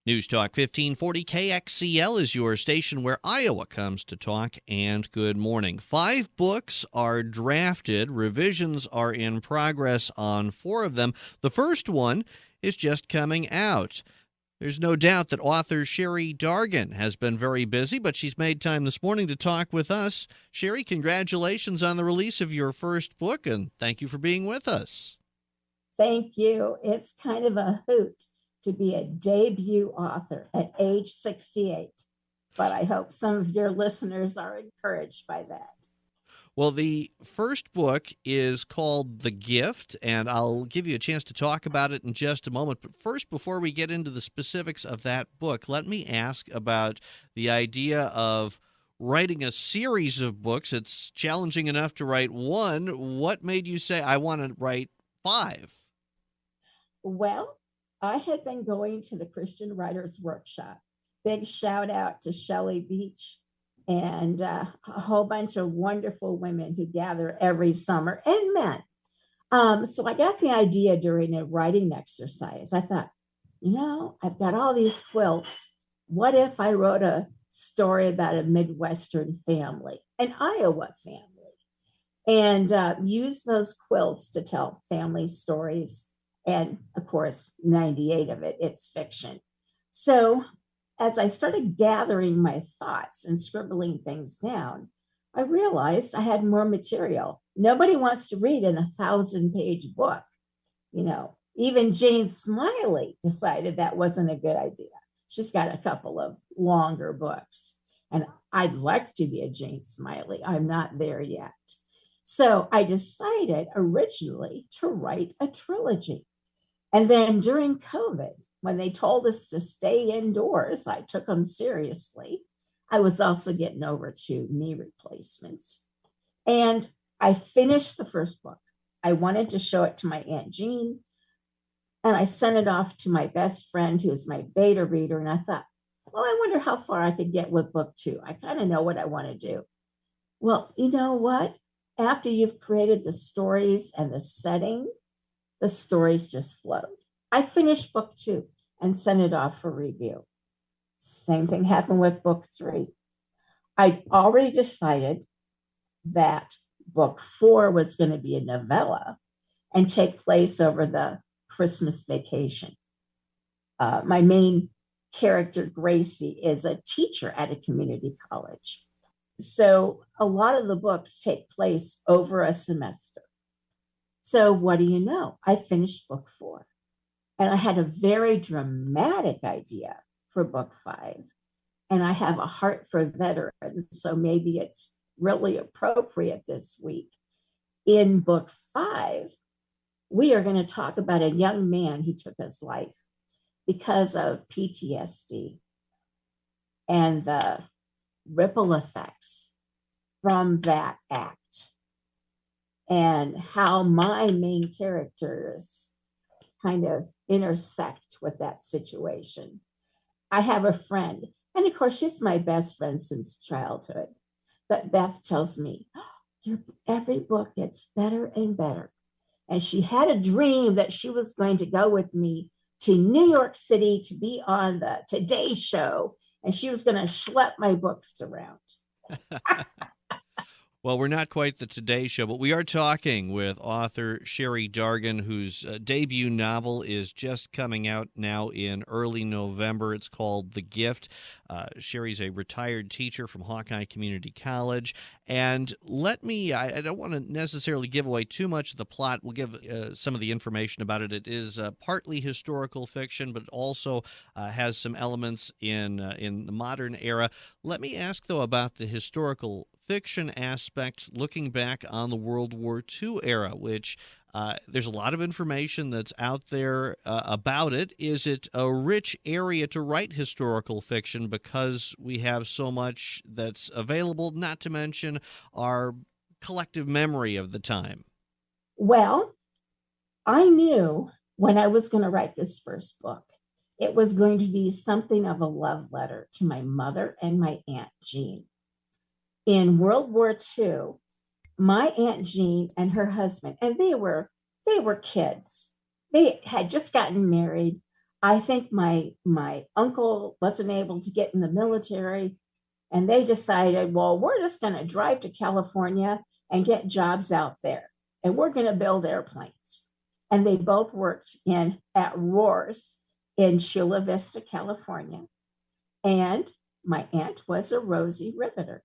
News Talk 1540 KXEL is your station where Iowa comes to talk, and good morning. 5 books are drafted. Revisions are in progress on 4 of them. The first one is just coming out. There's no doubt that author Cherie Dargan has been very busy, but she's made time this morning to talk with us. Cherie, congratulations on the release of your first book, and thank you for being with us. Thank you. It's kind of a hoot to be a debut author at age 68, but I hope some of your listeners are encouraged by that. Well, the first book is called The Gift, and I'll give you a chance to talk about it in just a moment. But first, before we get into the specifics of that book, let me ask about the idea of writing a series of books. It's challenging enough to write one. What made you say, I want to write 5? Well, I had been going to the Christian Writers Workshop. Big shout out to Shelley Beach and a whole bunch of wonderful women who gather every summer, and men. So I got the idea during a writing exercise. I thought, I've got all these quilts. What if I wrote a story about a Midwestern family, an Iowa family, and use those quilts to tell family stories? And of course, 98 of it's fiction. So as I started gathering my thoughts and scribbling things down, I realized I had more material. Nobody wants to read an 1,000-page book. Even Jane Smiley decided that wasn't a good idea. She's got a couple of longer books. And I'd like to be a Jane Smiley. I'm not there yet. So I decided originally to write a trilogy. And then during COVID, when they told us to stay indoors, I took them seriously. I was also getting over 2 knee replacements. And I finished the first book. I wanted to show it to my Aunt Jean, and I sent it off to my best friend, who's my beta reader. And I thought, well, I wonder how far I could get with book 2. I kind of know what I want to do. Well, you know what? After you've created the stories and the setting, the stories just flowed. I finished book 2 and sent it off for review. Same thing happened with book 3. I already decided that book 4 was going to be a novella and take place over the Christmas vacation. My main character, Gracie, is a teacher at a community college. So a lot of the books take place over a semester. So what do you know? I finished book 4. And I had a very dramatic idea for book 5. And I have a heart for veterans, so maybe it's really appropriate this week. In book 5, we are going to talk about a young man who took his life because of PTSD and the ripple effects from that act, and how my main characters kind of intersect with that situation. I have a friend, and of course, she's my best friend since childhood. But Beth tells me, every book gets better and better. And she had a dream that she was going to go with me to New York City to be on the Today Show, and she was going to schlep my books around. Well, we're not quite the Today Show, but we are talking with author Cherie Dargan, whose debut novel is just coming out now in early November. It's called The Gift. Cherie's a retired teacher from Hawkeye Community College. And I don't want to necessarily give away too much of the plot. We'll give some of the information about it. It is partly historical fiction, but also has some elements in the modern era. Let me ask, though, about the historical fiction aspect, looking back on the World War II era, which there's a lot of information that's out there about it. Is it a rich area to write historical fiction because we have so much that's available, not to mention our collective memory of the time? Well, I knew when I was going to write this first book, it was going to be something of a love letter to my mother and my Aunt Jean. In World War II, my Aunt Jean and her husband, and they were kids. They had just gotten married. I think my uncle wasn't able to get in the military, and they decided, well, we're just going to drive to California and get jobs out there, and we're going to build airplanes. And they both worked in at Roars in Chula Vista, California. And my aunt was a Rosie Riveter.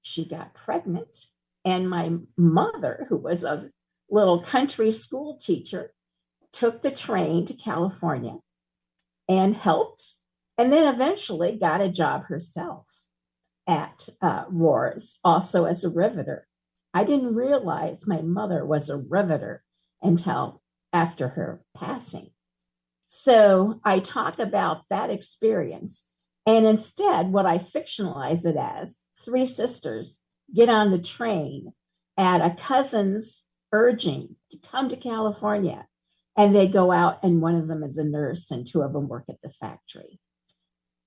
She got pregnant, and my mother, who was a little country school teacher, took the train to California and helped, and then eventually got a job herself at Roars, also as a riveter. I didn't realize my mother was a riveter until after her passing. So I talk about that experience. And instead, what I fictionalize it as, three sisters get on the train at a cousin's urging to come to California. And they go out, and one of them is a nurse, and two of them work at the factory.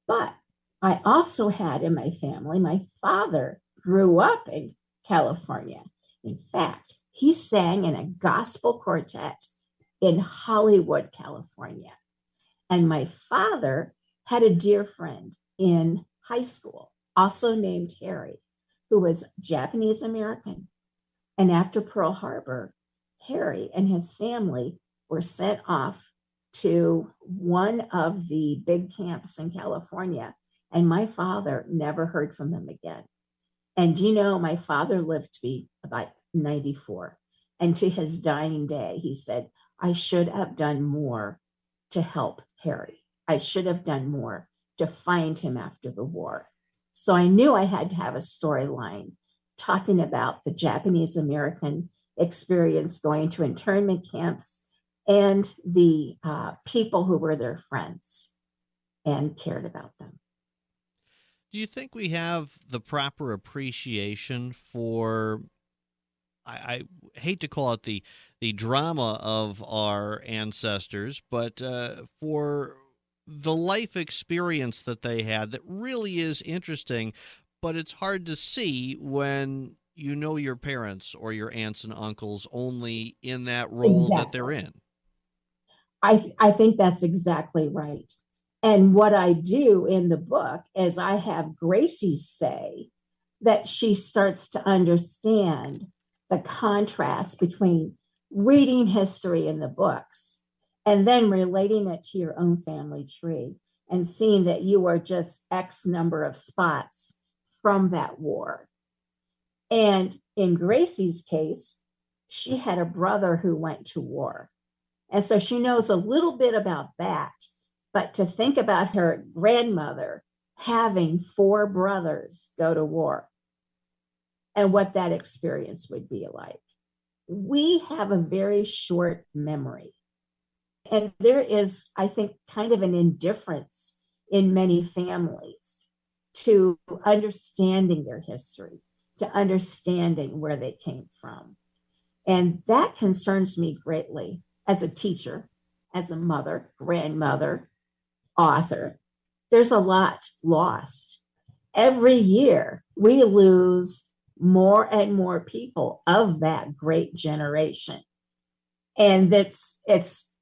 But I also had in my family, my father grew up in California. In fact, he sang in a gospel quartet in Hollywood, California. And my father had a dear friend in high school, also named Harry, who was Japanese American. And after Pearl Harbor, Harry and his family were sent off to one of the big camps in California. And my father never heard from them again. And you know, my father lived to be about 94. And to his dying day, he said, I should have done more to help Harry. I should have done more to find him after the war. So I knew I had to have a storyline talking about the Japanese American experience going to internment camps and the people who were their friends and cared about them. Do you think we have the proper appreciation for, I hate to call it the drama of our ancestors, but for the life experience that they had that really is interesting, but it's hard to see when you know your parents or your aunts and uncles only in that role that they're Exactly. in? I think that's exactly right. And what I do in the book is I have Gracie say that she starts to understand the contrast between reading history in the books and then relating it to your own family tree and seeing that you are just X number of spots from that war. And in Gracie's case, she had a brother who went to war. And so she knows a little bit about that. But to think about her grandmother having four brothers go to war and what that experience would be like. We have a very short memory. And there is, I think, kind of an indifference in many families to understanding their history, to understanding where they came from. And that concerns me greatly as a teacher, as a mother, grandmother, author. There's a lot lost. Every year, we lose more and more people of that great generation. And it's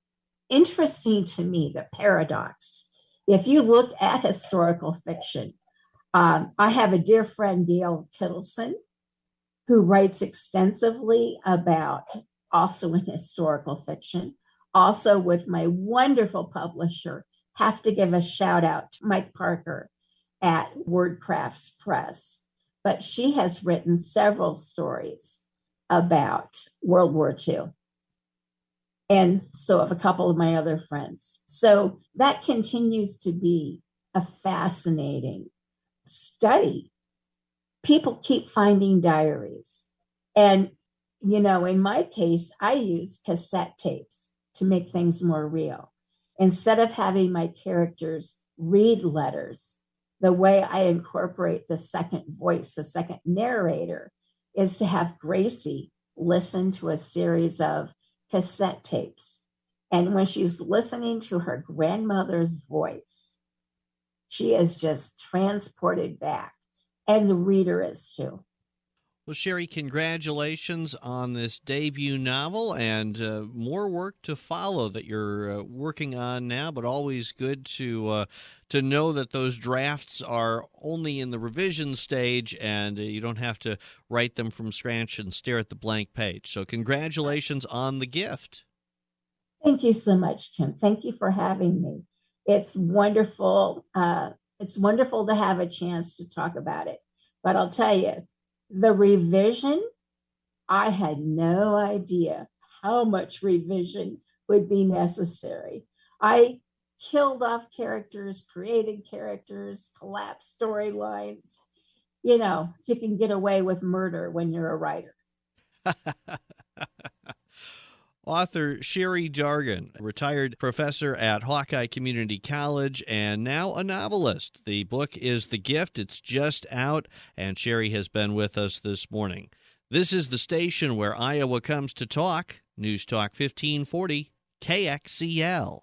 interesting to me, the paradox. If you look at historical fiction, I have a dear friend, Gail Kittleson, who writes extensively about also in historical fiction, also with my wonderful publisher. Have to give a shout out to Mike Parker at WordCrafts Press. But she has written several stories about World War II. And so have a couple of my other friends. So that continues to be a fascinating study. People keep finding diaries. And, you know, in my case, I use cassette tapes to make things more real. Instead of having my characters read letters, the way I incorporate the second voice, the second narrator, is to have Gracie listen to a series of cassette tapes. And when she's listening to her grandmother's voice, she is just transported back. And the reader is too. Well, Cherie, congratulations on this debut novel and more work to follow that you're working on now, but always good to know that those drafts are only in the revision stage and you don't have to write them from scratch and stare at the blank page. So congratulations on the gift. Thank you so much, Tim. Thank you for having me. It's wonderful. It's wonderful to have a chance to talk about it. But I'll tell you, the revision, I had no idea how much revision would be necessary. I killed off characters, created characters, collapsed storylines. You know, you can get away with murder when you're a writer. Author Cherie Dargan, retired professor at Hawkeye Community College and now a novelist. The book is The Gift. It's just out, and Cherie has been with us this morning. This is the station where Iowa comes to talk. News Talk 1540, KXEL.